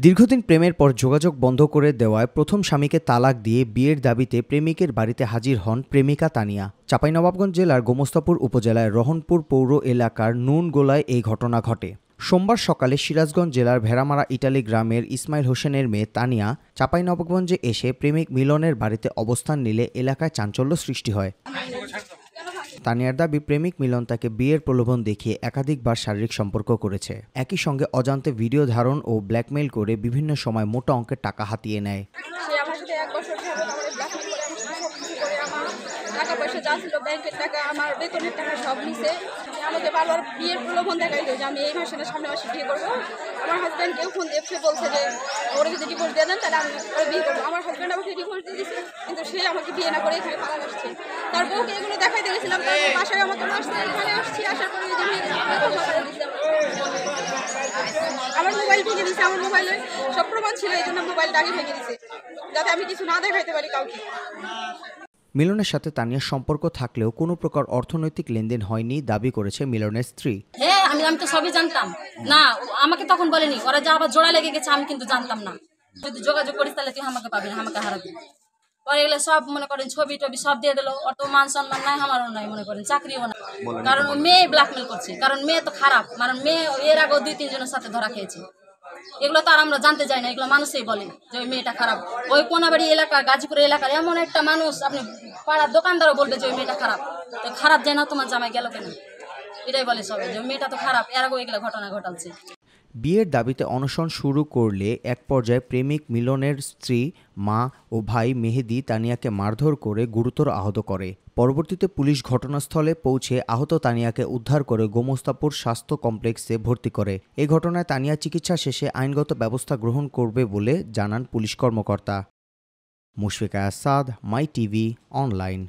দীর্ঘদিন প্রেমের পর যোগাযোগ বন্ধ করে দেওয়ায় প্রথম স্বামীকে তালাক দিয়ে বিয়ের দাবিতে প্রেমিকের বাড়িতে হাজির হন প্রেমিকা তানিয়া। চাঁপাইনবাবগঞ্জ জেলার গোমস্তাপুর উপজেলার রহনপুর পৌর এলাকার নুনগোলায় এই ঘটনা ঘটে। সোমবার সকালে সিরাজগঞ্জ জেলার ভেড়ামারা ইটালি গ্রামের ইসমাইল হোসেনের মেয়ে তানিয়া চাঁপাইনবাবগঞ্জে এসে প্রেমিক মিলনের বাড়িতে অবস্থান নিলে এলাকায় চাঞ্চল্য সৃষ্টি হয়। তানিয়ার দাবি, প্রেমিক মিলন তাকে বিয়ের প্রলোভন দেখিয়ে একাধিকবার শারীরিক সম্পর্ক করেছে। একই সঙ্গে অজান্তে ভিডিও ধারণ ও ব্ল্যাকমেইল করে বিভিন্ন সময় মোটা অঙ্কের টাকা হাতিয়ে নেয়। টাকা পয়সা যা ছিল, ব্যাংকের টাকা, আমার বেতনের টাকা সব নিছে। আমাকে বারবার বিয়ের প্রলোভন দেখাইলো যে আমি এই মাসে না সামনে মাসে বিয়ে করবো। আমার হাজব্যান্ডকেও ফোন দিয়ে বলছে যে ওরা যদি ডিভোর্স দিয়ে দেন তাহলে আমি ওরা বিয়ে করবো। আমার হাজব্যান্ড আমাকে ডিভোর্স দিয়ে দিয়েছে, কিন্তু সে আমাকে বিয়ে না করে এখানে পালান আসছে। তার বউকে এগুলো দেখাইতে গেছিলাম, তার বাসায় আমাকে আসছে, এখানে আসছি, আসার পরে আমার মোবাইল ভেঙে দিয়েছে। আমার মোবাইলে সব প্রমাণ ছিল, এই জন্য মোবাইলটা আগে ভেঙে দিয়েছে যাতে আমি কিছু না দেখাইতে পারি কাউকে। মিলনের সাথে তানিয়ার সম্পর্ক থাকলেও কোনো প্রকার অর্থনৈতিক লেনদেন হয়নি দাবি করেছে মিলনের স্ত্রী। হ্যাঁ, আমি তো সবই জানতাম না, আমাকে তখন বলেনি। ওরা যা আবার জোড়া লেগে গেছে আমি কিন্তু জানতাম না। যদি যোগাযোগ করিস তাহলে তুই আমাকে পাবি না, আমাকে হারাবি। পরে এগুলো সব মনে করেন ছবি টবি সব দিয়ে দিল। অত মান সম্মান নাই, আমারও নাই, মনে করেন চাকরিও না। কারণ মেয়ে ব্ল্যাকমেল করছে, কারণ মেয়ে তো খারাপ। মানে মেয়ে এর আগেও 2-3 জনের সাথে ধরা খেয়েছে। এগুলো তো আর আমরা জানতে চাই না, এগুলো মানুষই বলে যে ওই মেয়েটা খারাপ। ওই কোনাবাড়ি এলাকা, গাজীপুর এলাকার এমন একটা মানুষ, আপনি পাড়ার দোকানদারও বলবে যে ওই মেয়েটা খারাপ। তো খারাপ যায় না তোমার জামাই গেল কেন, এটাই বলে সবাই যে মেয়েটা তো খারাপ, এর আগেও এগুলো ঘটনা ঘটালছে। বিয়ের দাবিতে অনশন শুরু করলে এক পর্যায়ে প্রেমিক মিলনের স্ত্রী, মা ও ভাই মেহেদি তানিয়াকে মারধর করে গুরুতর আহত করে। পরবর্তীতে পুলিশ ঘটনাস্থলে পৌঁছে আহত তানিয়াকে উদ্ধার করে গোমস্তাপুর স্বাস্থ্য কমপ্লেক্সে ভর্তি করে। এই ঘটনায় তানিয়া চিকিৎসা শেষে আইনগত ব্যবস্থা গ্রহণ করবে বলে জানান পুলিশ কর্মকর্তা। মুশফিকা আসাদ, মাই টিভি অনলাইন।